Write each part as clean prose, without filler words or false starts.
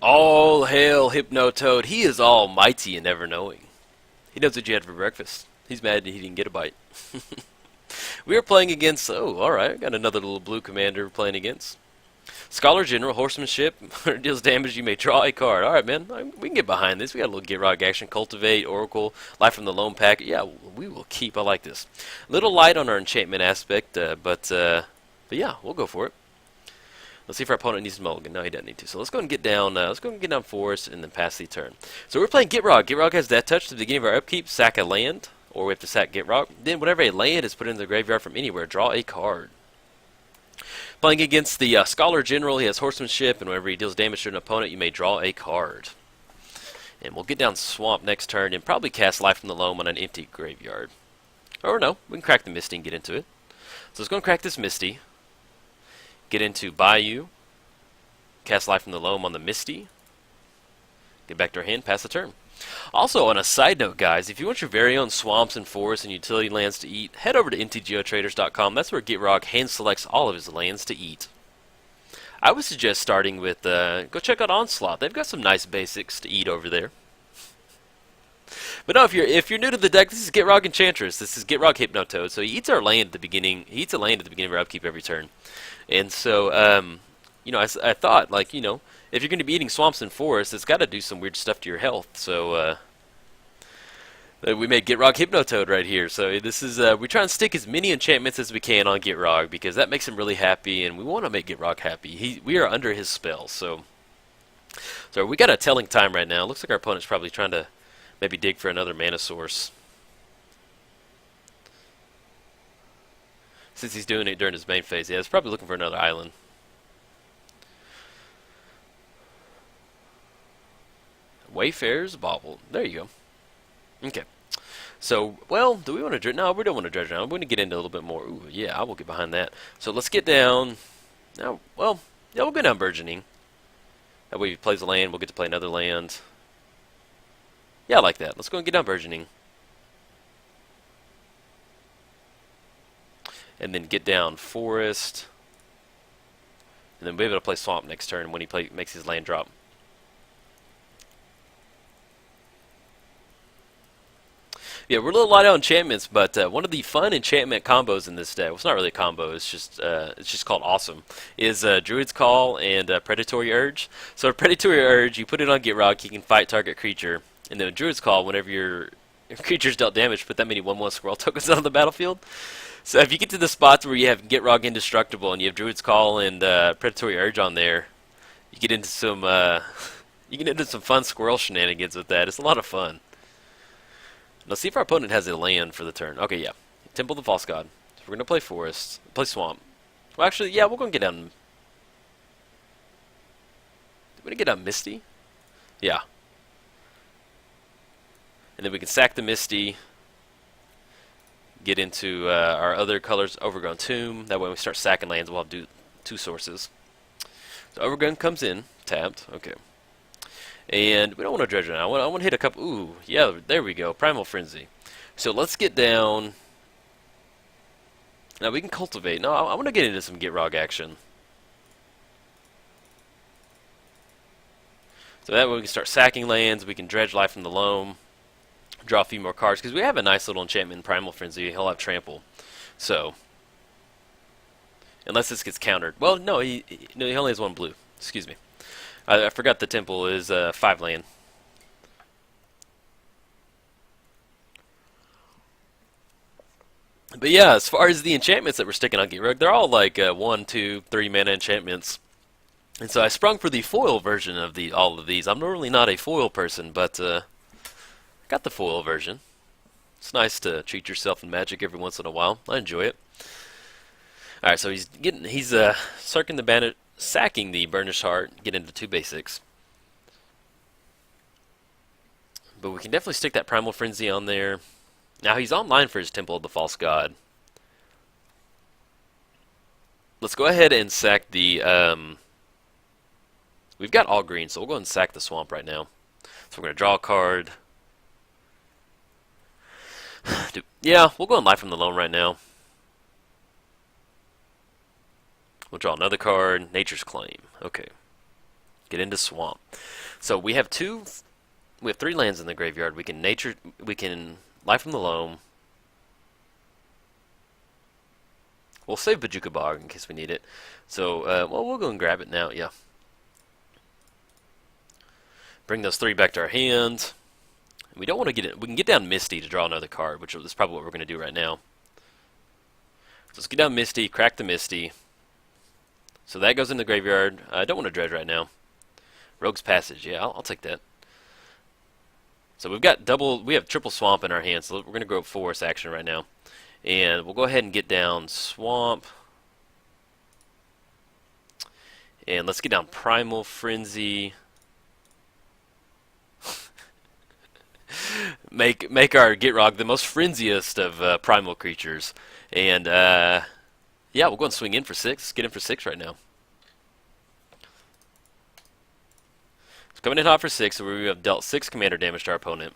All hail Hypnotoad. He is almighty and ever knowing. He knows what you had for breakfast. He's mad that he didn't get a bite. We are playing against, oh, alright, got another little blue commander playing against. Scholar General, Horsemanship, deals damage, you may draw a card. Alright, man, we can get behind this. We got a little Gitrog action. Cultivate, Oracle, Life from the Lone Pack. Yeah, we will keep. I like this. Little light on our enchantment aspect, but yeah, we'll go for it. Let's see if our opponent needs to mulligan. No, he doesn't need to. So let's go and get down. Let's go and get down Forest and then pass the turn. So we're playing Gitrog. Gitrog has that touch at the beginning of our upkeep. Sack a land, or we have to sack Gitrog. Then whenever a land is put into the graveyard from anywhere, draw a card. Playing against the Scholar General, he has Horsemanship, and whenever he deals damage to an opponent, you may draw a card. And we'll get down Swamp next turn and probably cast Life from the Loam on an empty graveyard. Or no, we can crack the Misty and get into it. So let's go and crack this Misty. Get into Bayou. Cast Life from the Loam on the Misty. Get back to our hand, pass the turn. Also, on a side note, guys, if you want your very own swamps and forests and utility lands to eat, head over to MTGOTraders.com. That's where Gitrog hand selects all of his lands to eat. I would suggest starting with, go check out Onslaught. They've got some nice basics to eat over there. But no, if you're new to the deck, this is Gitrog Enchantress. This is Gitrog Hypnotoad. So he eats our land at the beginning. He eats a land at the beginning of our upkeep every turn. And so, you know, I thought, like, you know, if you're going to be eating swamps and forests, it's got to do some weird stuff to your health. So we made Gitrog Hypnotoad right here. So this is we try and stick as many enchantments as we can on Gitrog because that makes him really happy, and we want to make Gitrog happy. We are under his spell. So we got a telling time right now. Looks like our opponent's probably trying to maybe dig for another mana source, since he's doing it during his main phase. Yeah, he's probably looking for another island. Wayfarer's Bauble. There you go. Okay. So, well, do we want to dredge? No, we don't want to dredge now. I'm going to get into a little bit more. Ooh, yeah, I will get behind that. So let's get down. Now, well, yeah, we'll go down Burgeoning. That way, if he plays a land, we'll get to play another land. Yeah, I like that. Let's go and get down Burgeoning. And then get down Forest. And then we'll be able to play Swamp next turn when he makes his land drop. Yeah, we're a little light on enchantments, but one of the fun enchantment combos in this deck, well, it's not really a combo, it's just called awesome, is Druid's Call and Predatory Urge. So Predatory Urge, you put it on Gitrog, you can fight target creature, and then Druid's Call, whenever your creature's dealt damage, put that many 1/1 squirrel tokens on the battlefield. So if you get to the spots where you have Gitrog Indestructible and you have Druid's Call and Predatory Urge on there, you get into some fun squirrel shenanigans with that. It's a lot of fun. Let's see if our opponent has a land for the turn. Okay, yeah. Temple the False God. So we're going to play Forest. Play Swamp. Well, actually, yeah, we're going to get down... We're going to get down Misty? Yeah. And then we can sack the Misty. Get into our other colors, Overgrown Tomb. That way when we start sacking lands, we'll have two sources. So Overgrown comes in. Tapped. Okay. And we don't want to dredge it now. I want to hit a couple. Ooh, yeah, there we go. Primal Frenzy. So let's get down. Now we can cultivate. No, I want to get into some Gitrog action. So that way we can start sacking lands. We can dredge Life from the Loam. Draw a few more cards. Because we have a nice little enchantment in Primal Frenzy. He'll have Trample. So, unless this gets countered. Well, no, he only has one blue. Excuse me. I forgot the temple is 5 land. But yeah, as far as the enchantments that we're sticking on Gitrog, they're all like 1, 2, 3 mana enchantments. And so I sprung for the foil version of all of these. I'm normally not a foil person, but got the foil version. It's nice to treat yourself in Magic every once in a while. I enjoy it. All right, so he's sacking the Burnished Heart, get into 2 basics. But we can definitely stick that Primal Frenzy on there. Now he's online for his Temple of the False God. Let's go ahead and sack the... we've got all green, so we'll go ahead and sack the Swamp right now. So we're going to draw a card. Yeah, we'll go and Life from the Loam right now. We'll draw another card. Nature's Claim. Okay. Get into swamp. So we have 3 lands in the graveyard. We can Life from the Loam. We'll save Bajuka Bog in case we need it. So, well, we'll go and grab it now, yeah. Bring those 3 back to our hand. We don't want to get it. We can get down Misty to draw another card, which is probably what we're going to do right now. So let's get down Misty, crack the Misty. So that goes in the graveyard. I don't want to dredge right now. Rogue's Passage, yeah, I'll take that. So we have triple swamp in our hand, so we're going to go forest action right now. And we'll go ahead and get down swamp. And let's get down Primal Frenzy. make our Gitrog the most frenziest of primal creatures. And yeah, we'll go and swing in for 6. Get in for 6 right now. So coming in hot for 6, so we have dealt 6 commander damage to our opponent.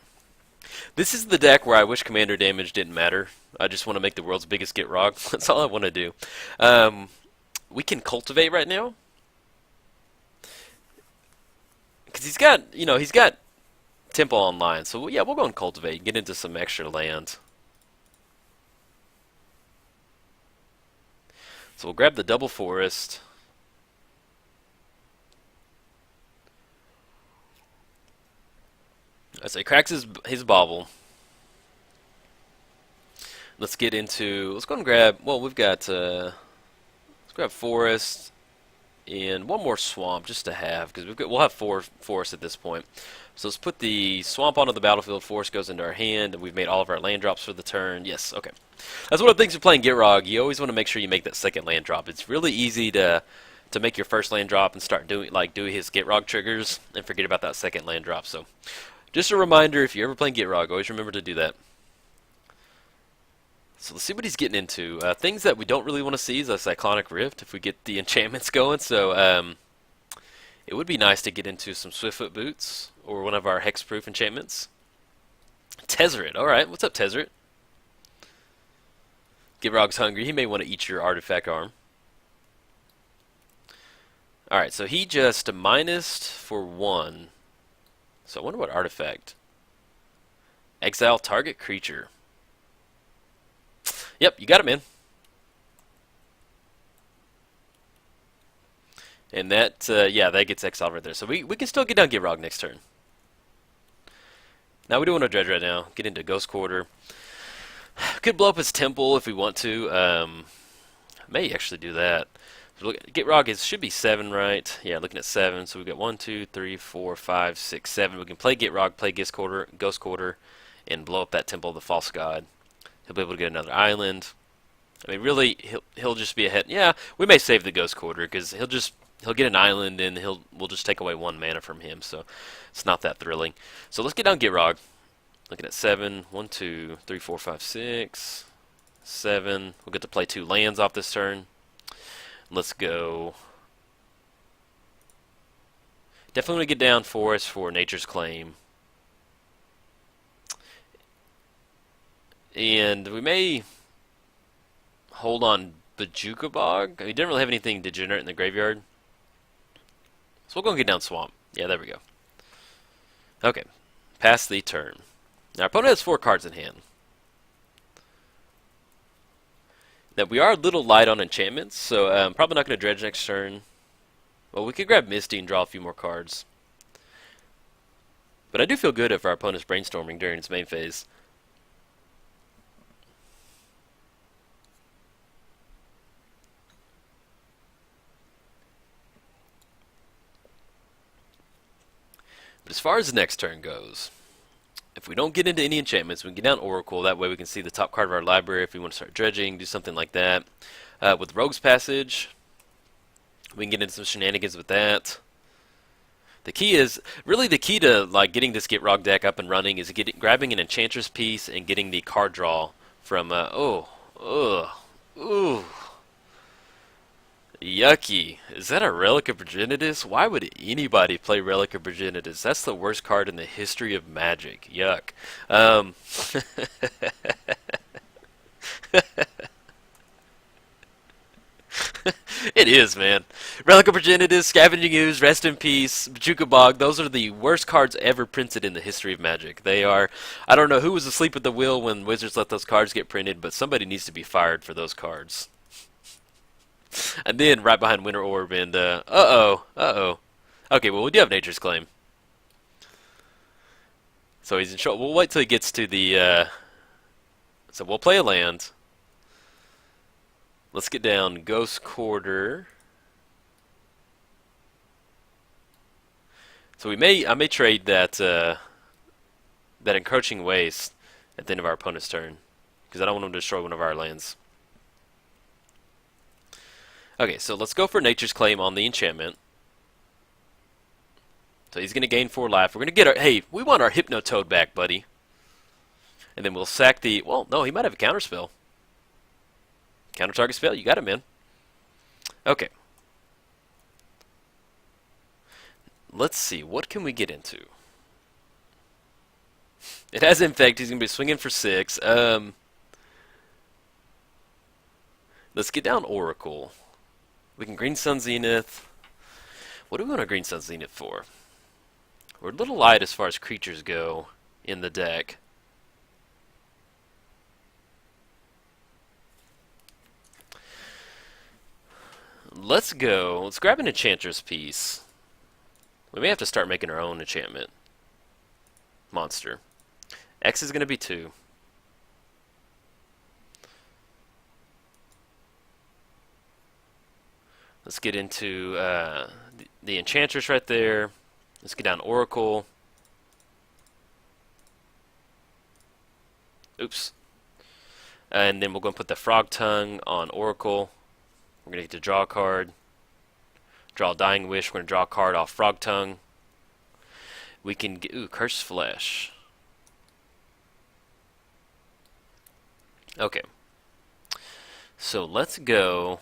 This is the deck where I wish commander damage didn't matter. I just want to make the world's biggest Gitrog. That's all I want to do. We can cultivate right now. Because he's got Temple online. So yeah, we'll go and cultivate, get into some extra land. So we'll grab the double forest. As he cracks his bauble. Let's go and grab, well, we've got, let's grab forest and one more swamp just to have, because we'll have 4 forests at this point. So let's put the swamp onto the battlefield, forest goes into our hand, and we've made all of our land drops for the turn. Yes, okay. That's one of the things with playing Gitrog. You always want to make sure you make that second land drop. It's really easy to make your first land drop and start doing his Gitrog triggers and forget about that second land drop. So just a reminder, if you're ever playing Gitrog, always remember to do that. So let's see what he's getting into. Things that we don't really want to see is a Cyclonic Rift if we get the enchantments going. So it would be nice to get into some Swiftfoot Boots or one of our hexproof enchantments. Tezzeret. Alright, what's up, Tezzeret? Gitrog's hungry. He may want to eat your artifact arm. Alright, so he just minused for 1. So I wonder what artifact. Exile target creature. Yep, you got it, man. And that, yeah, that gets exiled right there. So we can still get down Gitrog next turn. Now we don't want to dredge right now. Get into Ghost Quarter. Could blow up his temple if we want to. May actually do that. So Gitrog should be 7, right? Yeah, looking at 7. So we've got 1, 2, 3, 4, 5, 6, 7. We can play Gitrog, play Ghost Quarter, and blow up that Temple of the False God. He'll be able to get another island. I mean, really, he'll just be ahead. Yeah, we may save the Ghost Quarter because he'll get an island and we'll just take away 1 mana from him. So it's not that thrilling. So let's get down Gitrog. Looking at 7. 1, 2, 3, 4, 5, 6, 7. We'll get to play 2 lands off this turn. Let's go. Definitely want to get down Forest for Nature's Claim. And we may hold on Bajuka Bog. He didn't really have anything degenerate in the graveyard. So we'll go and get down Swamp. Yeah, there we go. Okay. Pass the turn. Now our opponent has 4 cards in hand. Now we are a little light on enchantments, so I'm probably not going to dredge next turn. Well, we could grab Misty and draw a few more cards. But I do feel good if our opponent's brainstorming during its main phase. But as far as the next turn goes, if we don't get into any enchantments, we can get down Oracle. That way we can see the top card of our library if we want to start dredging, do something like that. With Rogue's Passage, we can get into some shenanigans with that. The key to like getting this Gitrog deck up and running is grabbing an Enchantress piece and getting the card draw from yucky. Is that a Relic of Progenitus? Why would anybody play Relic of Progenitus? That's the worst card in the history of Magic. Yuck. It is, man. Relic of Progenitus, Scavenging Ooze, Rest in Peace, Bajuka Bog, those are the worst cards ever printed in the history of Magic. They are, I don't know who was asleep at the wheel when Wizards let those cards get printed, but somebody needs to be fired for those cards. And then right behind Winter Orb and, uh-oh. Okay, well, we do have Nature's Claim. So he's in trouble. We'll wait till he gets to the, so we'll play a land. Let's get down Ghost Quarter. So I may trade that that Encroaching Waste at the end of our opponent's turn, because I don't want him to destroy one of our lands. Okay, so let's go for Nature's Claim on the enchantment. So he's going to gain 4 life. We're going to get our... Hey, we want our Hypnotoad back, buddy. And then we'll sack the... Well, no, he might have a counterspell. Counter target spell. You got it, man. Okay. Let's see. What can we get into? It has Infect. He's going to be swinging for 6. Let's get down Oracle. We can Green Sun Zenith. What do we want to Green Sun Zenith for? We're a little light as far as creatures go in the deck. Let's go. Let's grab an Enchantress piece. We may have to start making our own enchantment monster. X is going to be 2. Let's get into the Enchantress right there. Let's get down Oracle. Oops. And then we're going to put the Frog Tongue on Oracle. We're going to get to draw a card. Draw a Dying Wish. We're going to draw a card off Frog Tongue. We can get... Ooh, Cursed Flesh. Okay. So let's go...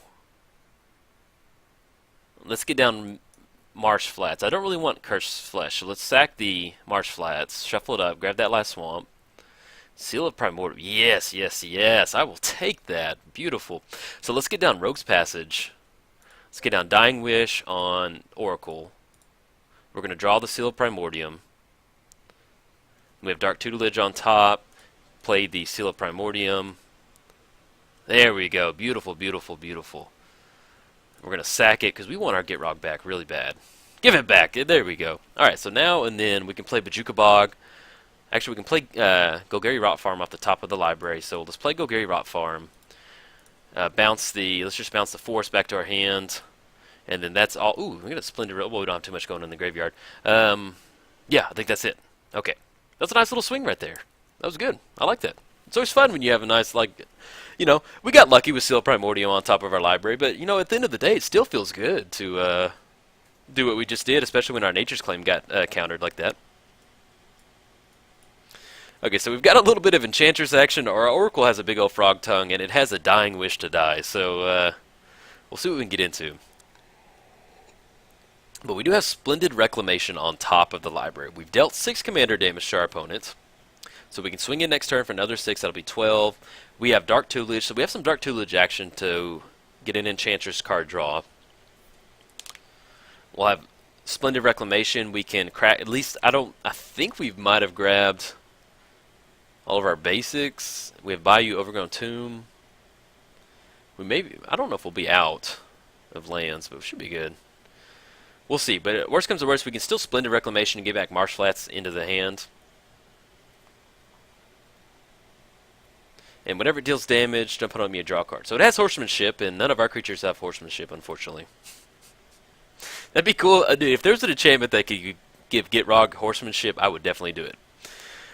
Let's get down Marsh Flats. I don't really want Cursed Flesh, so let's sack the Marsh Flats, shuffle it up, grab that last swamp. Seal of Primordial. Yes, yes, yes. I will take that. Beautiful. So let's get down Rogue's Passage. Let's get down Dying Wish on Oracle. We're going to draw the Seal of Primordium. We have Dark Tutelage on top. Play the Seal of Primordium. There we go. Beautiful, beautiful, beautiful. We're going to sack it because we want our Gitrog back really bad. Give it back. There we go. Alright, so now and then we can play Bajuka Bog. Actually, we can play Golgari Rot Farm off the top of the library. So let's play Golgari Rot Farm. Let's just bounce the forest back to our hand. And then that's all. Ooh, we got a Splendid... Well, we don't have too much going in the graveyard. Yeah, I think that's it. Okay. That's a nice little swing right there. That was good. I like that. It's always fun when you have a nice, like... You know, we got lucky with Seal Primordium on top of our library, but, you know, at the end of the day, it still feels good to do what we just did, especially when our Nature's Claim got countered like that. Okay, so we've got a little bit of Enchantress action. Our Oracle has a big old Frog Tongue, and it has a Dying Wish to die, so we'll see what we can get into. But we do have Splendid Reclamation on top of the library. We've dealt 6 commander damage to our opponents. So we can swing in next turn for another 6. That'll be 12. We have Dark Tutelage, so we have some Dark Tutelage action to get an Enchantress card draw. We'll have Splendid Reclamation. We can crack... At least, I think we might have grabbed all of our basics. We have Bayou Overgrown Tomb. We maybe... I don't know if we'll be out of lands, but we should be good. We'll see. But worst comes to worst, we can still Splendid Reclamation and get back Marsh Flats into the hand. And whenever it deals damage, don't put on me a draw card. So it has Horsemanship, and none of our creatures have Horsemanship, unfortunately. That'd be cool. Dude, if there's an enchantment that could give Gitrog Horsemanship, I would definitely do it.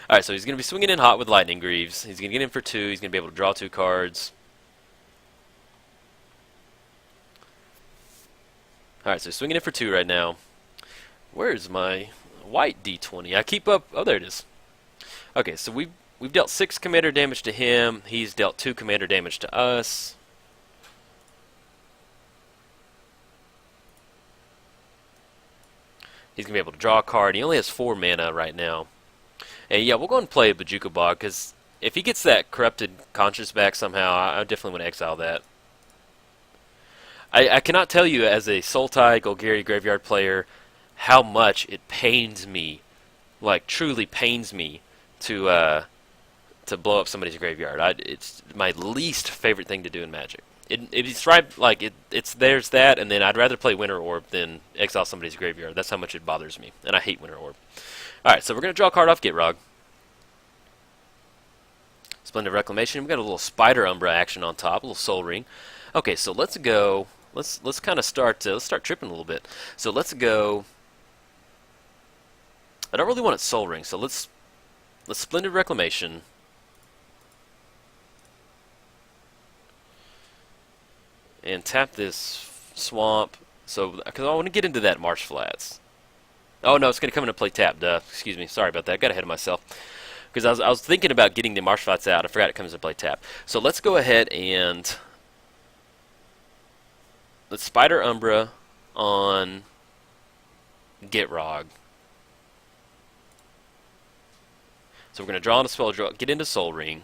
Alright, so he's going to be swinging in hot with Lightning Greaves. He's going to get in for 2. He's going to be able to draw 2 cards. Alright, so swinging in for 2 right now. Where's my white D20? I keep up... Oh, there it is. Okay, so we've dealt 6 commander damage to him. He's dealt 2 commander damage to us. He's going to be able to draw a card. He only has 4 mana right now. And yeah, we'll go and play Bajuka Bog, because if he gets that Corrupted Conscience back somehow, I definitely want to exile that. I cannot tell you as a Sultai Golgari Graveyard player how much it pains me, like truly pains me, to blow up somebody's graveyard. It's my least favorite thing to do in Magic. It's right, like it's there's that, and then I'd rather play Winter Orb than exile somebody's graveyard. That's how much it bothers me, and I hate Winter Orb. All right, so we're gonna draw a card off Gitrog. Splendid Reclamation. We got a little Spider Umbra action on top, a little Soul Ring. Okay, so let's go. Let's kind of start. Let's start tripping a little bit. So let's go. I don't really want it Soul Ring, so let's Splendid Reclamation. And tap this swamp. So, because I want to get into that Marsh Flats. Oh no, it's going to come into play tap. Duh. Excuse me. Sorry about that. I got ahead of myself. Because I was thinking about getting the Marsh Flats out. I forgot it comes into play tap. So let's go ahead and let's Spider Umbra on Gitrog. So we're going to draw on a spell, get into Soul Ring.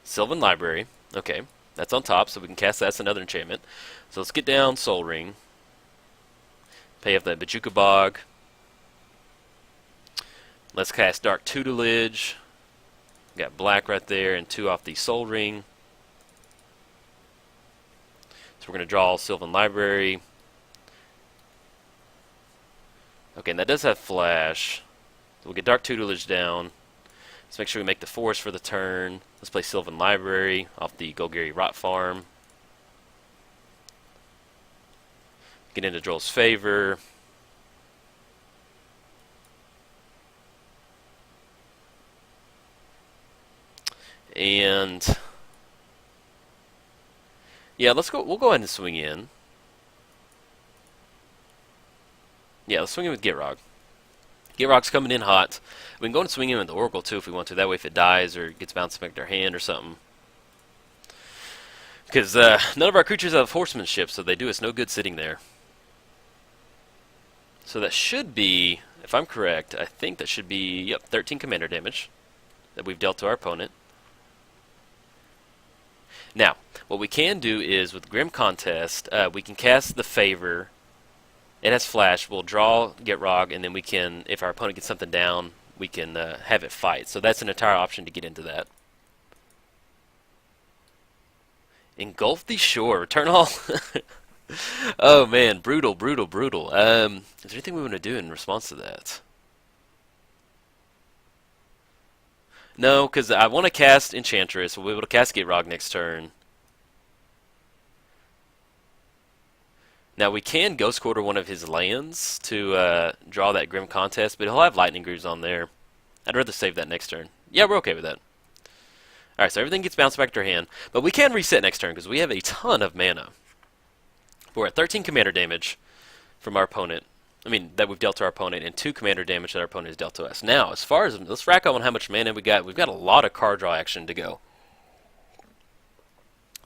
Sylvan Library. Okay, that's on top, so we can cast that. That's another enchantment. So let's get down Soul Ring. Pay off that Bajuka Bog. Let's cast Dark Tutelage. Got black right there, and 2 off the Soul Ring. So we're going to draw Sylvan Library. Okay, and that does have Flash. So we'll get Dark Tutelage down. Let's make sure we make the forest for the turn. Let's play Sylvan Library off the Golgari Rot Farm. Get into Joel's favor. And yeah, let's go. We'll go ahead and swing in. Yeah, let's swing in with Gitrog. Gitrog's coming in hot. We can go and swing in with the Oracle too if we want to. That way, if it dies or gets bounced back to their hand or something. Because none of our creatures have horsemanship, so they do us no good sitting there. So that should be, if I'm correct, I think that should be, yep, 13 commander damage that we've dealt to our opponent. Now, what we can do is with Grim Contest, we can cast the favor. It has Flash. We'll draw Gitrog, and then we can, if our opponent gets something down, we can have it fight. So that's an entire option to get into that. Engulf the Shore. Return all. Oh man, brutal, brutal, brutal. Is there anything we want to do in response to that? No, because I want to cast Enchantress. We'll be able to cast Gitrog next turn. Now we can Ghost Quarter one of his lands to draw that Grim Contest, but he'll have Lightning Greaves on there. I'd rather save that next turn. Yeah, we're okay with that. Alright, so everything gets bounced back to our hand, but we can reset next turn because we have a ton of mana. We're at 13 commander damage from our opponent. I mean, that we've dealt to our opponent, and 2 commander damage that our opponent has dealt to us. Now, as far as, let's rack up on how much mana we got. We've got a lot of card draw action to go.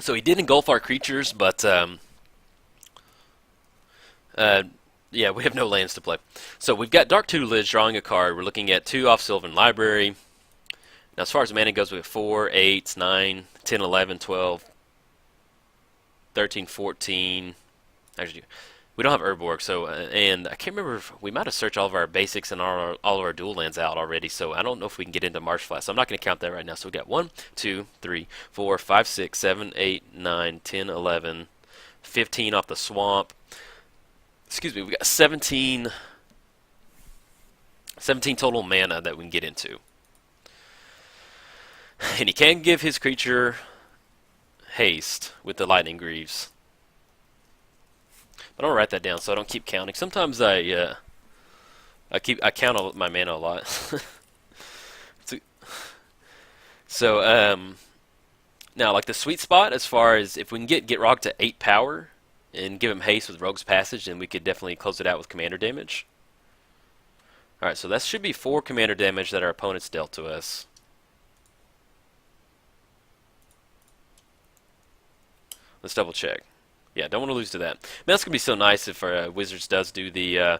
So he did engulf our creatures, but yeah, we have no lands to play. So we've got Dark Tutelage drawing a card. We're looking at 2 off Sylvan Library. Now, as far as mana goes, we have 4, 8, 9, 10, 11, 12, 13, 14. Actually, we don't have Urborg, so and I can't remember if we might have searched all of our basics and all of our dual lands out already. So I don't know if we can get into Marsh Flats. So I'm not going to count that right now. So we got 1, 2, 3, 4, 5, 6, 7, 8, 9, 10, 11, 15 off the swamp. Excuse me, we got 17 total mana that we can get into. And he can give his creature haste with the Lightning Greaves. But I'm gonna write that down so I don't keep counting. Sometimes I count my mana a lot. So now, like the sweet spot as far as if we can get Gitrog to 8 power and give him haste with Rogue's Passage, then we could definitely close it out with commander damage. Alright, so that should be 4 commander damage that our opponents dealt to us. Let's double check. Yeah, don't want to lose to that. Man, that's going to be so nice if Wizards does do the... I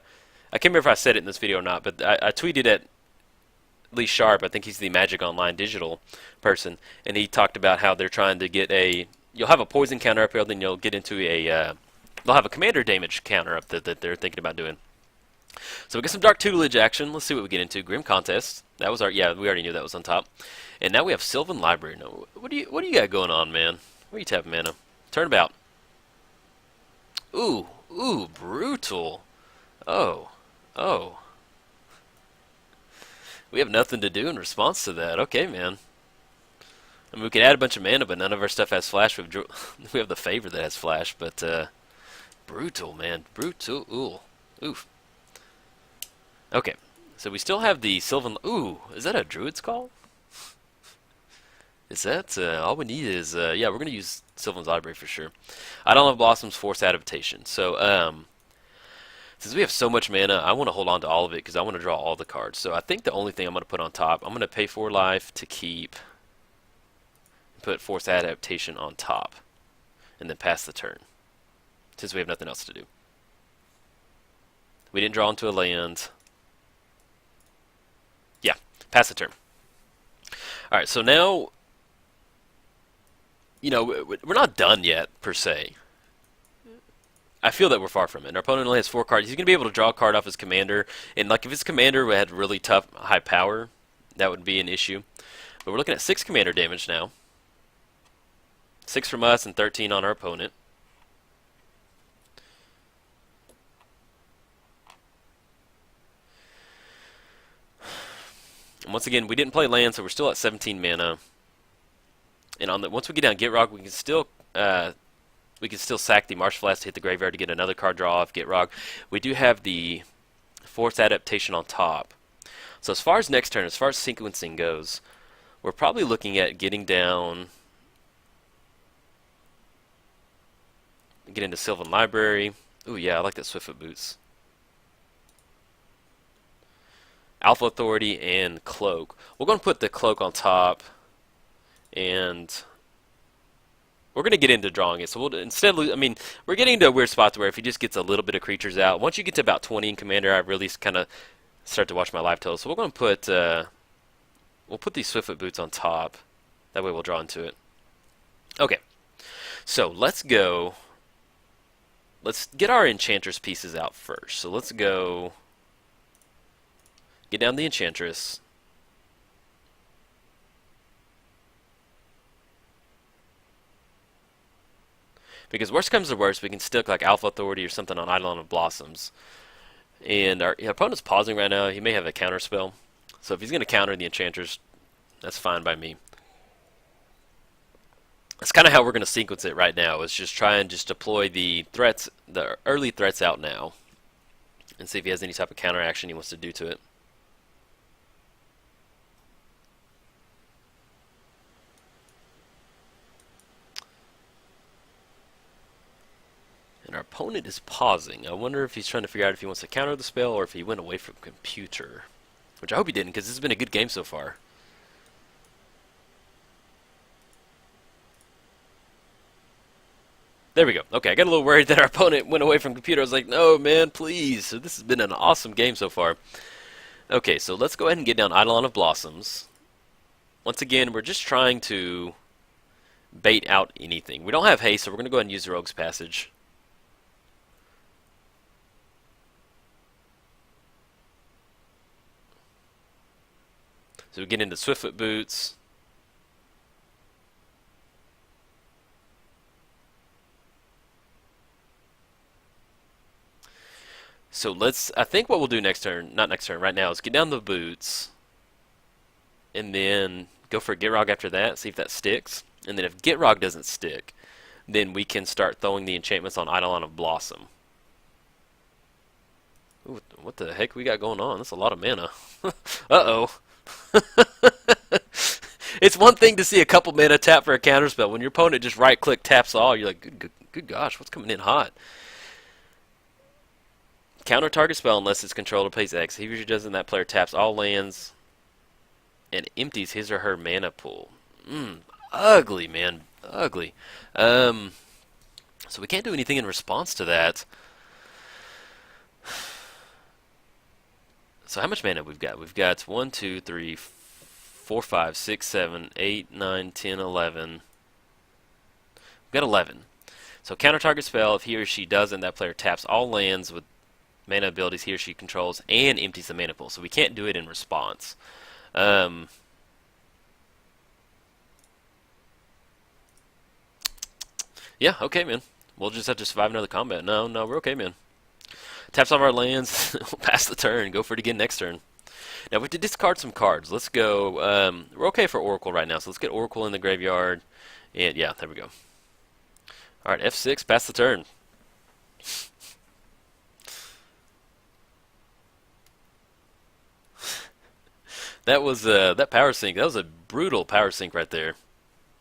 can't remember if I said it in this video or not, but I tweeted at Lee Sharp, I think he's the Magic Online digital person, and he talked about how they're trying to get a you'll have a poison counter up here, then you'll get into a they'll have a commander damage counter up that they're thinking about doing. So we get some Dark Tutelage action. Let's see what we get into. Grim Contest. That was our, yeah, we already knew that was on top. And now we have Sylvan Library. Now, what do you got going on, man? What are you tapping mana? Turnabout. Ooh, brutal. Oh, oh. We have nothing to do in response to that. Okay, man. I mean, we could add a bunch of mana, but none of our stuff has flash. We have the favor that has flash, but brutal, man. Brutal. Oof. Okay, so we still have the Sylvan... Ooh, is that a Druid's Call? Is that... all we need is... yeah, we're going to use Sylvan's Library for sure. Idolon Blossom's Force Adaptation. So, since we have so much mana, I want to hold on to all of it because I want to draw all the cards. So I think the only thing I'm going to put on top, I'm going to pay 4 life to keep... Put Force Adaptation on top. And then pass the turn. Since we have nothing else to do. We didn't draw into a land... Yeah, pass the turn. Alright, so now, you know, we're not done yet, per se. I feel that we're far from it. Our opponent only has 4 cards. He's going to be able to draw a card off his commander. And, like, if his commander had really tough, high power, that would be an issue. But we're looking at 6 commander damage now. 6 from us and 13 on our opponent. And once again, we didn't play land, so we're still at 17 mana. And on the once we get down Gitrog, we can still sack the Marsh Flask to hit the graveyard to get another card draw off Gitrog. We do have the Force Adaptation on top. So as far as next turn, as far as sequencing goes, we're probably looking at getting down, get into Sylvan Library. Ooh, yeah, I like that Swiftfoot Boots. Alpha Authority and Cloak. We're going to put the Cloak on top, and we're going to get into drawing it. So we'll instead, I mean, we're getting into a weird spot to where if he just gets a little bit of creatures out, once you get to about 20 in Commander, I really kind of start to watch my life total. So we're going to put, we'll put these Swiftfoot Boots on top. That way we'll draw into it. Okay, so let's go. Let's get our Enchantress pieces out first. So let's go. Get down the Enchantress. Because worst comes to worst, we can stick like Alpha Authority or something on Eidolon of Blossoms. And our opponent's pausing right now. He may have a counter spell. So if he's going to counter the Enchantress, that's fine by me. That's kind of how we're going to sequence it right now. Is just try and just deploy the threats, the early threats out now. And see if he has any type of counter action he wants to do to it. And our opponent is pausing. I wonder if he's trying to figure out if he wants to counter the spell or if he went away from computer. Which I hope he didn't, because this has been a good game so far. There we go. Okay, I got a little worried that our opponent went away from computer. I was like, no, man, please. So this has been an awesome game so far. Okay, so let's go ahead and get down Eidolon of Blossoms. Once again, we're just trying to bait out anything. We don't have haste, so we're going to go ahead and use the Rogue's Passage. So we get into Swiftfoot Boots. So let's, I think what we'll do next turn, not next turn, right now, is get down the Boots. And then go for Gitrog after that, see if that sticks. And then if Gitrog doesn't stick, then we can start throwing the enchantments on Eidolon of Blossom. Ooh, what the heck we got going on? That's a lot of mana. Uh-oh. It's one thing to see a couple mana tap for a counterspell. When your opponent just right-click taps all, you're like, good gosh, what's coming in hot? Counter target spell unless its controller plays X. He usually does, and that player taps all lands and empties his or her mana pool. Ugly, man. Ugly. So we can't do anything in response to that. So how much mana we've got? We've got 1, 2, 3, 4, 5, 6, 7, 8, 9, 10, 11. We've got 11. So counter target spell, if he or she doesn't, that player taps all lands with mana abilities he or she controls and empties the mana pool. So we can't do it in response. Yeah, okay, man. We'll just have to survive another combat. No, we're okay, man. Taps all of our lands. We'll pass the turn. Go for it again next turn. Now we have to discard some cards. Let's go. We're okay for Oracle right now, so let's get Oracle in the graveyard. And yeah, there we go. All right, F6. Pass the turn. That was that power sink. That was a brutal power sink right there.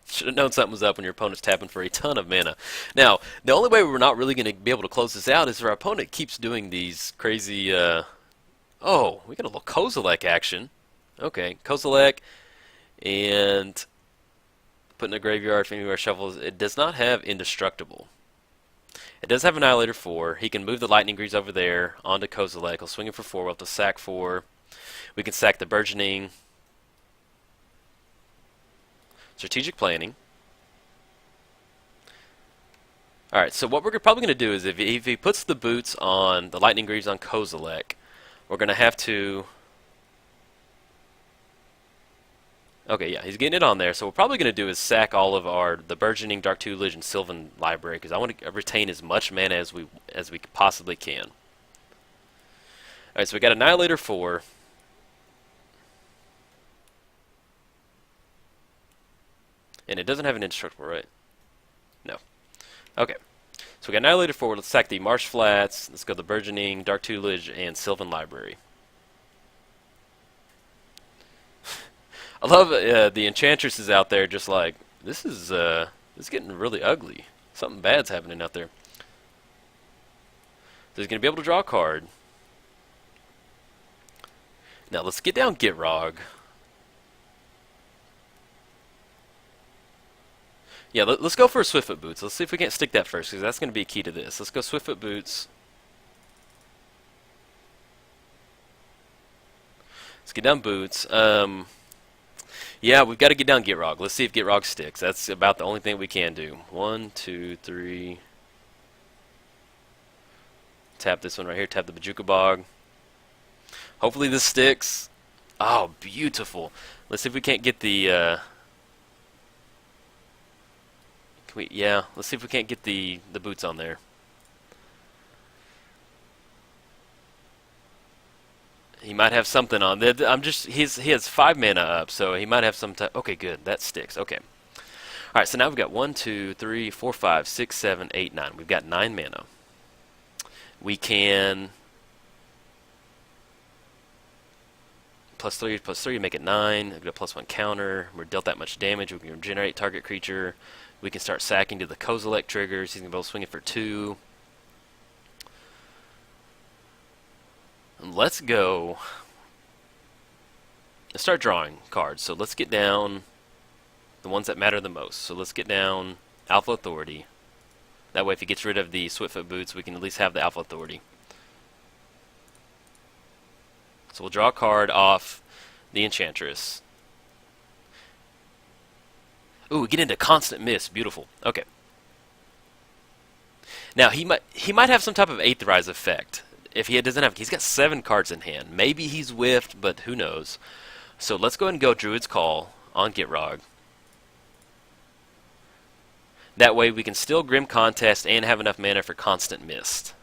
Should have known something was up when your opponent's tapping for a ton of mana. Now, the only way we're not really going to be able to close this out is if our opponent keeps doing these crazy... oh, we got a little Kozilek action. Okay, Kozilek and put in a graveyard for any of our shuffles. It does not have Indestructible. It does have Annihilator 4. He can move the Lightning Greaves over there onto Kozilek. He'll swing it for 4. We'll have to sack 4. We can sack the Burgeoning. Strategic planning. Alright, so what we're probably going to do is if he puts the boots on, the Lightning Greaves on Kozilek, we're going to have to... Okay, yeah, he's getting it on there. So what we're probably going to do is sack all of the Burgeoning, Dark Tutelage, and Sylvan Library, because I want to retain as much mana as we possibly can. Alright, so we got Annihilator 4. And it doesn't have an Indestructible, right? No. Okay. So we got Annihilator 4. Let's sack the Marsh Flats. Let's go the Burgeoning, Dark Tutelage, and Sylvan Library. I love the Enchantresses out there just like, this is getting really ugly. Something bad's happening out there. So he's going to be able to draw a card. Now let's get down Gitrog. Yeah, let's go for a Swiftfoot Boots. Let's see if we can't stick that first, because that's going to be key to this. Let's go Swiftfoot Boots. Let's get down Boots. Yeah, we've got to get down Gitrog. Let's see if Gitrog sticks. That's about the only thing we can do. 1, 2, 3. Tap this one right here. Tap the Bajuka Bog. Hopefully this sticks. Oh, beautiful. Let's see if we can't get the... yeah, let's see if we can't get the boots on there. He might have something on. He has 5 mana up, so he might have some type. Okay, good. That sticks. Okay. All right, so now we've got 1, 2, 3, 4, 5, 6, 7, 8, 9. We've got 9 mana. We can +3 make it 9. We've got a +1 counter. We're dealt that much damage. We can regenerate target creature. We can start sacking to the Kozilek triggers. He's going to be able to swing it for 2. And let's go. Let's start drawing cards. So let's get down the ones that matter the most. So let's get down Alpha Authority. That way if he gets rid of the Swiftfoot Boots, we can at least have the Alpha Authority. So we'll draw a card off the Enchantress. Ooh, we get into Constant Mist. Beautiful. Okay. Now he might have some type of Aetherize effect. If he doesn't have, he's got 7 cards in hand. Maybe he's whiffed, but who knows? So let's go ahead and go Druid's Call on Gitrog. That way we can still Grim Contest and have enough mana for Constant Mist.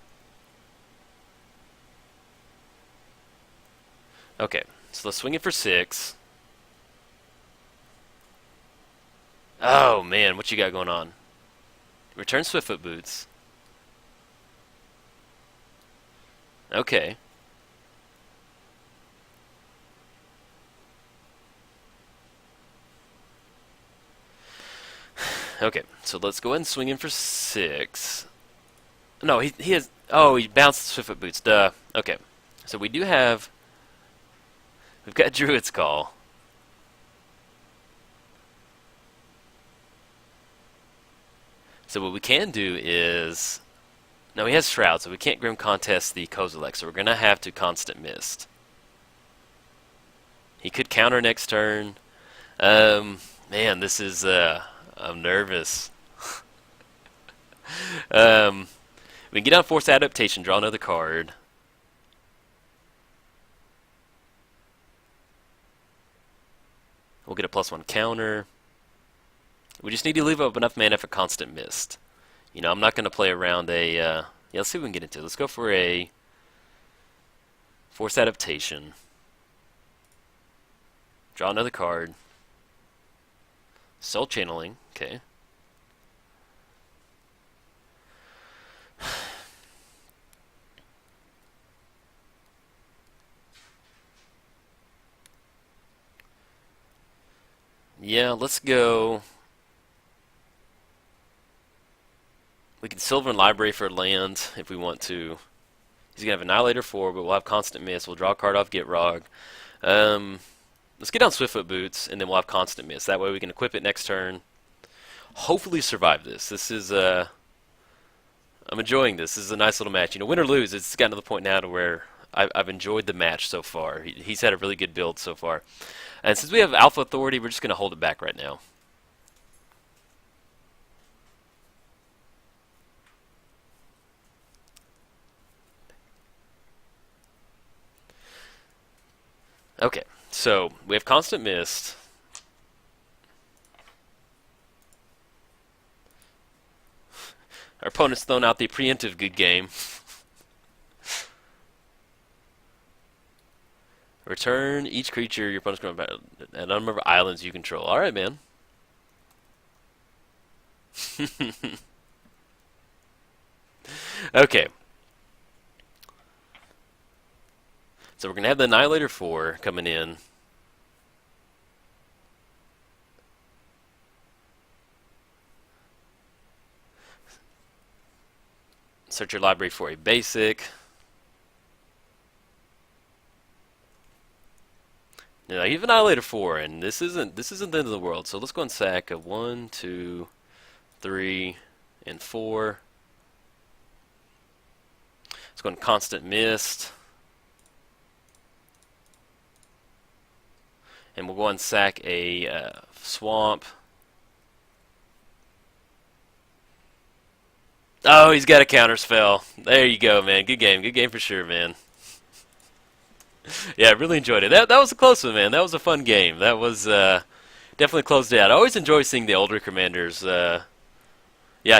Okay, so let's swing it for 6. Oh man, what you got going on? Return Swiftfoot Boots. Okay. Okay, so let's go ahead and swing in for 6. No, he has... Oh, he bounced the Swiftfoot Boots. Duh. Okay. So we do have... We've got Druid's Call. So what we can do is... No, he has Shroud, so we can't Grim Contest the Kozilek, so we're going to have to Constant Mist. He could counter next turn. Man, this is... I'm nervous. We can get on Force Adaptation, draw another card. We'll get a +1 counter. We just need to leave up enough mana for Constant Mist. You know, I'm not going to play around a... yeah, let's see what we can get into. Let's go for a Force Adaptation. Draw another card. Soul Channeling. Okay. Yeah, let's go. We can Sylvan Library for land if we want to. He's going to have Annihilator 4, but we'll have Constant Miss. We'll draw a card off Gitrog. Let's get down Swiftfoot Boots, and then we'll have Constant Miss. That way we can equip it next turn. Hopefully survive this. This is, I'm enjoying this. This is a nice little match. You know, win or lose, it's gotten to the point now to where I've enjoyed the match so far. He's had a really good build so far. And since we have Alpha Authority, we're just going to hold it back right now. Okay, so we have Constant Mist. Our opponent's thrown out the preemptive good game. Return each creature your opponent's going to a number of islands you control. Alright, man. Okay. So we're going to have the Annihilator 4 coming in. Search your library for a basic. Now you have Annihilator 4, and this isn't the end of the world. So let's go and sack a 1, 2, 3, and 4. Let's go and Constant Mist. And we'll go and sack a swamp. Oh, he's got a counter spell. There you go, man. Good game. Good game for sure, man. Yeah, I really enjoyed it. That was a close one, man. That was a fun game. That was definitely closed out. I always enjoy seeing the older commanders. Yeah,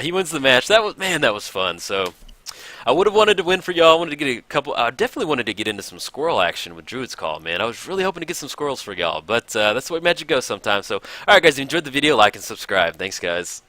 he wins the match. That was fun. So I would have wanted to win for y'all. I wanted to get a couple. I definitely wanted to get into some squirrel action with Druid's Call, man. I was really hoping to get some squirrels for y'all, but that's the way Magic goes sometimes. So, all right, guys, if you enjoyed the video, like and subscribe. Thanks, guys.